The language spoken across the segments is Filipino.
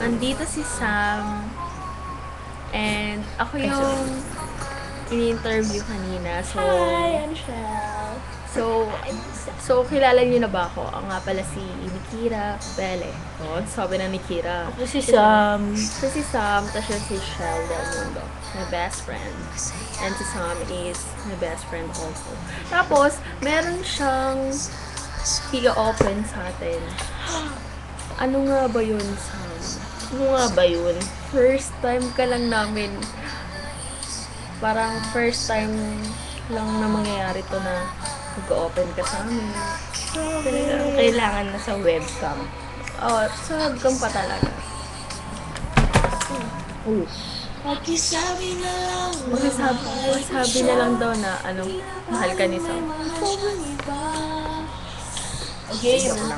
Nandito si Sam. And ako yung ini-interview kanina. So, Hi, I'm Shell. so kilala niyo na ba ako? Ang nga pala si Nikira Bele. Oh, sabi na Nikira. Ako si Sam. So, si Sam, tapos siya si Shell Del Mundo. My best friend. And si Sam is my best friend also. Tapos, meron siyang i-open sa atin. Ano nga ba yun, Sam? Ano nga ba yun? First time ka lang namin, parang first time lang na mangyayari to na mag-open ka sa amin. Talagang kailangan na sa webcam. Oh, sa webcam pa talaga. Pakisabi na lang. Sabi na lang daw na, mahal ka ni Sam.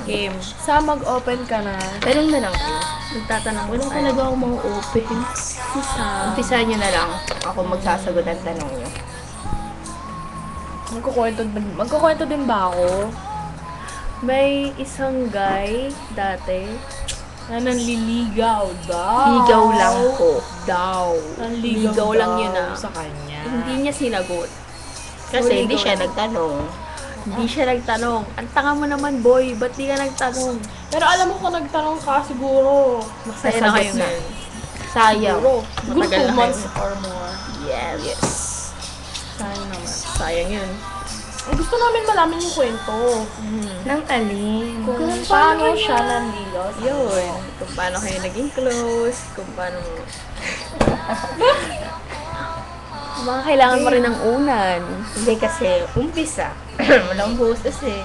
Game. Sa mag-open ka na. Tanong na lang. Nagtatanong ko Wala sa'yo. talaga ako mga open. Si Sam. Umpisahan nyo na lang. Ako magsasagot ang tanong nyo. Magkukwento din ba ako? May isang guy dati. Na nanliligaw daw. Ligaw lang po. Daw. Nanligaw Ligaw lang daw yun sa kanya. Hindi niya sinagot. Kasi hindi ligaw siya lang. nagtanong. Hindi siya nagtanong. Ang tanga mo naman, boy. Ba't di ka nagtanong? Pero alam mo kung nagtanong ka, siguro. Masaya na kayo Nasagot na. ngayon. Sayang. Siguro Matagal 2 na months kayo. or more. Yes. Sayang naman. Sayang yun. Gusto namin malaman yung kwento. Nang alin? Kung paano siya nanligaw. Yun. Kung paano kayo naging close. Kung paano mo... Mga kailangan mo rin ng unan. Hindi kasi, umpisa. Walang boses eh.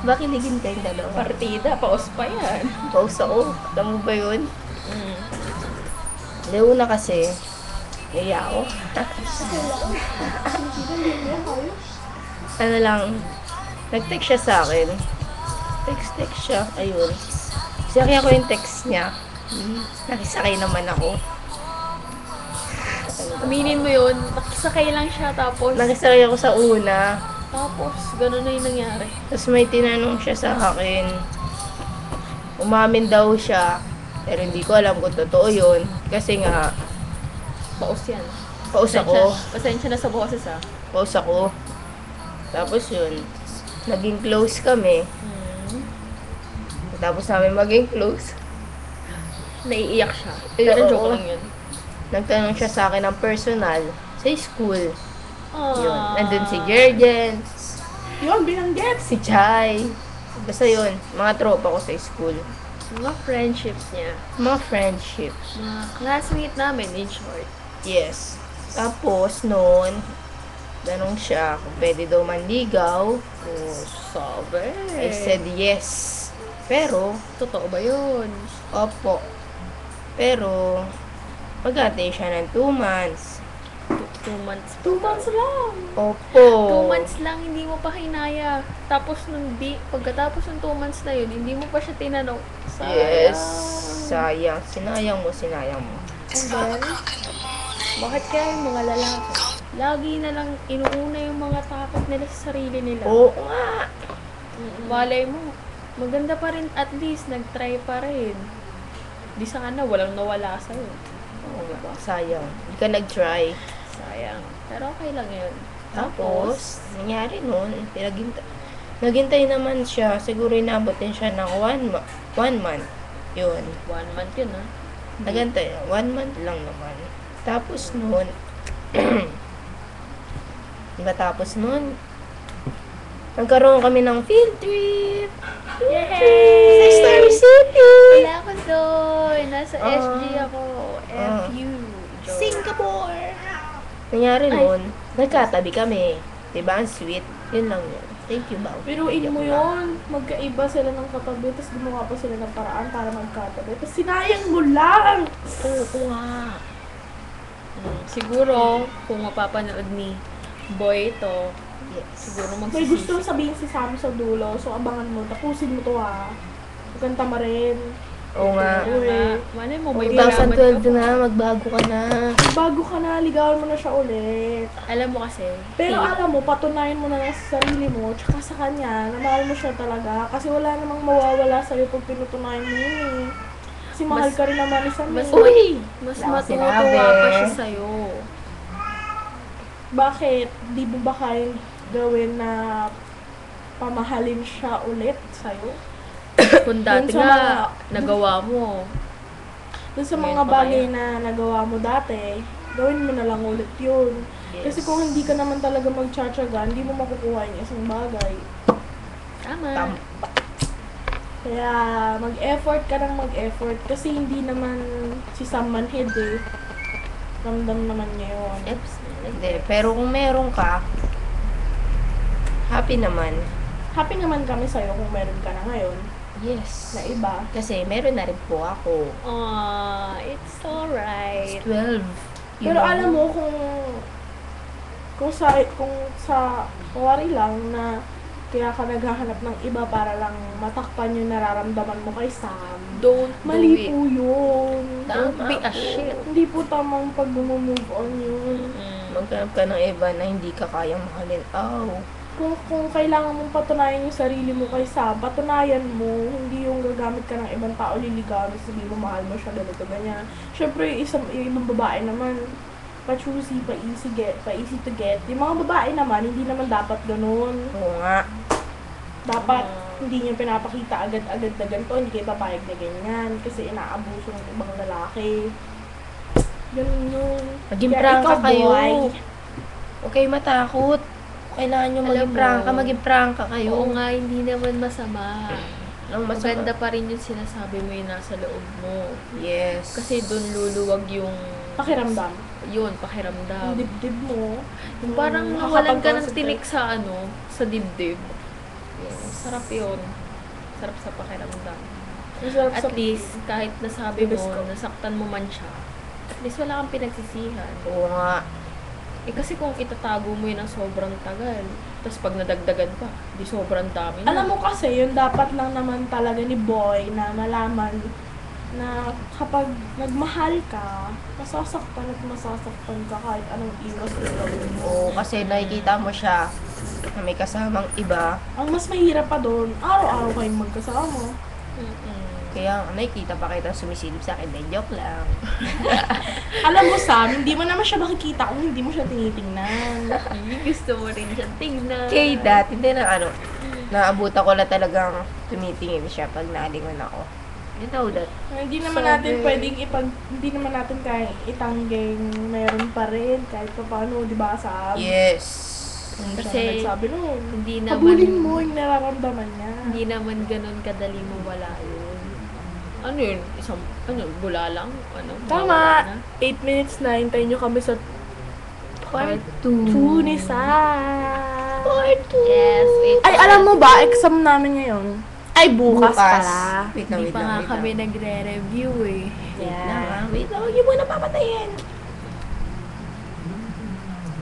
Bakiligin kayong dalawa. Partida, paus pa yan. Pause ako. Alam mo ba yun? Hindi, una kasi, iya ako. Ano lang, nag-text siya sa akin. Text siya. Ayun. Sinakay ako yung text niya. Nakisakay naman ako. Aminin mo yun. Nakisakay lang siya tapos... Nakisakay ako sa una. Tapos, gano'n na yung nangyari. Tapos may tinanong siya sa akin. Umamin daw siya. Pero hindi ko alam kung totoo yun. Kasi nga, Paus yan. paus ako. Pasensya na sa boses ah. Pause ako. Tapos yun, naging close kami. Tapos namin maging close. Naiiyak siya. Eh, Pero oo. joke lang yun. Nagtanong siya sa akin ng personal sa school. Yun. Ah. Nandun si Jerjen, Yun, binanggit. si Chai. Basta yun, mga tropa ko sa school. Mga friendships niya. Mga friendships. Mga classmate namin, in short. Yes. Tapos noon, tanong siya kung pwede daw manligaw. Oh, sabi. I said yes. Pero, Totoo ba yun? opo. Pero, mag-atay siya ng 2 months. 2 months. 2 months lang. Opo. 2 months lang, hindi mo pa hinaya. Tapos pagkatapos ng 2 months na yun, hindi mo pa siya tinanong. Sayang. Yes. Sayang. Sinayang mo. And then, bakit kaya yung mga lalaki, lagi na lang inuuna yung mga takot nila sa sarili nila? Oo nga. Malay mo, maganda pa rin, at least, nag-try pa rin. Di sana, walang nawala sa'yo. Oo nga. Sayang. Hindi ka nag-try. Sayang. Pero okay lang yun. Tapos, nangyari nun, naghintay naman siya. Siguro inabot din siya ng 1 month. Yun. 1 month yun, ha? Nagantay. 1 month lang naman. Tapos nun, matapos nun, nagkaroon kami ng field trip. Sa Star City. Wala ko doon. Nasa SG ako. FU. Joke. Singapore. Nangyari nun, nagkatabi kami. Diba? Ang sweet. Yun lang yun. Thank you, Bao. Biruin mo yun. Magkaiba sila ng katabi, tapos gumawa pa sila ng paraan para magkatabi. Tapos sinayang mo lang! Oo nga. Siguro, kung mapapanood ni Boy ito, Yes. siguro May magsisisi. gusto sabihin si Sam sa dulo, so abangan mo. Tapusin mo to ha. Magkanta ma rin. Oo nga. Uy. Malay mo, may malaman ka 2012 pa. na, magbago ka na. Bago ka na, ligawan mo na siya ulit. Alam mo kasi, Pero alam mo, patunayan mo na sa sarili mo, tsaka sa kanya, na mahal mo siya talaga. Kasi wala namang mawawala sa'yo pag pinutunayan mo yun eh. Kasi mahal ka rin naman ni Sam. Mas, eh. mas Wala akong matutuwa sinabi. pa siya sa'yo. Bakit? Di mo ba kayang gawin na pamahalin siya ulit sa'yo? Kung dati Dun sa nga, mga- nagawa mo. Dun sa Ngayon mga pa bagay kaya? na nagawa mo dati, gawin mo na lang ulit yun. Kasi kung hindi ka naman talaga magtsatsaga, hindi mo makukuha yung isang bagay. Tama. Kaya mag-effort ka ng mag-effort kasi hindi naman si Sam manhid eh. Ramdam naman niya yun. Eps. Hindi, pero kung meron ka, happy naman. Happy naman kami sa'yo kung meron ka na ngayon Yes. na iba. Kasi meron na rin po ako. Aw, it's alright. 12. Pero alam mo kung sa kuwari lang na kaya ka naghahanap ng iba para lang matakpan yung nararamdaman mo kay Sam. Don't Mali do it. po yun. Don't be Tama a shit. Hindi po tamang pag-move on yun. Maghanap ka ng iba na hindi ka kayang mahalin. Oh. Kung kailangan mong patunayan yung sarili mo kay Sam, patunayan mo, hindi yung gagamit ka ng ibang tao, liligawan, sabihin mo mahal mo siya, ganito, ganyan. Siyempre, yung ibang babae naman, pa-choosy, pa-easy to get. Yung mga babae naman, hindi naman dapat ganun. Oo nga. Dapat, hindi niya pinapakita agad-agad na ganito, hindi kayo papayag na ganyan, kasi inaabuso ng ibang lalaki. Ganun yun. Maging Kaya prangka ikaw, kayo. boy, Huwag kayo matakot. Kailangan nyo Alam maging mo, prangka, maging prangka kayo. Oo nga, hindi naman masama. Ang Maganda pa rin yung sinasabi mo yung nasa loob mo. Yes. Kasi doon luluwag yung... pakiramdam. Yun, Yung pakiramdam. dibdib mo. Yung parang nawalan ka ng tinik sa sa dibdib. Sarap yun. Sarap sa pakiramdam. Masarap At sa least, kahit nasabi mo, Bibis ko. nasaktan mo man siya, at least wala kang pinagsisihan. Oo nga. Eh kasi kung itatago mo yun ng sobrang tagal, tapos pag nadagdagan pa, di sobrang dami na. Alam mo kasi, yun dapat lang naman talaga ni Boy na malaman na kapag nagmahal ka, masasaktan at masasaktan ka kahit anong iwas na gawin mo. Oo, kasi nakikita mo siya na may kasamang iba. Ang mas mahirap pa doon, araw-araw kayong magkasama. Mm-mm. Kaya nakikita pa kita sumisilip sa akin. Then, joke lang. Alam mo, Sam, hindi mo naman siya makikita kung hindi mo siya tinitingnan. Gusto mo rin siya tingnan. Kay dat, hindi na naabutan ko na talagang tumitingin siya pag nalingon ako. You know that. Hindi naman Sabi. natin pwedeng hindi naman natin kaya itangging meron pa rin kahit pa paano, di ba, Sam? Yes. Kasi Kasi, nagsabi nun, hindi naman, habulin mo yung nararamdaman niya. hindi naman ganun kadali mawala yun. Ano yun? Bula lang? Ano? Tama! mawala na? 8 minutes na, hintayin nyo kami sa Part 2 ni Sam. Yes, wait. Ay, alam mo ba, exam namin ngayon? Ay, bukas pala. Wait lang, Hindi wait pa lang, nga wait kami lang. nagre-review eh. Wait lang, ah. Wait lang, huwag niyo muna papatayin.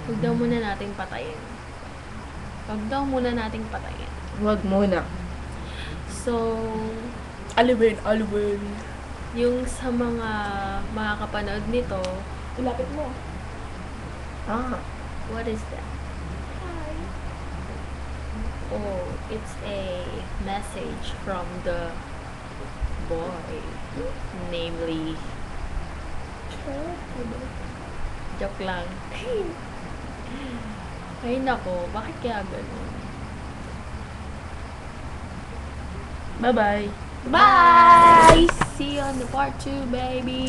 Huwag daw muna nating patayin. Huwag daw muna nating patayin. Huwag muna. So, Alwin. yung sa mga makakapanood nito, Ilapit mo. Ah, what is that? Oh, it's a message from the boy. Namely, joke lang. Ay nako, bakit kaya ganun? bye-bye. Bye! See you on the part 2, baby!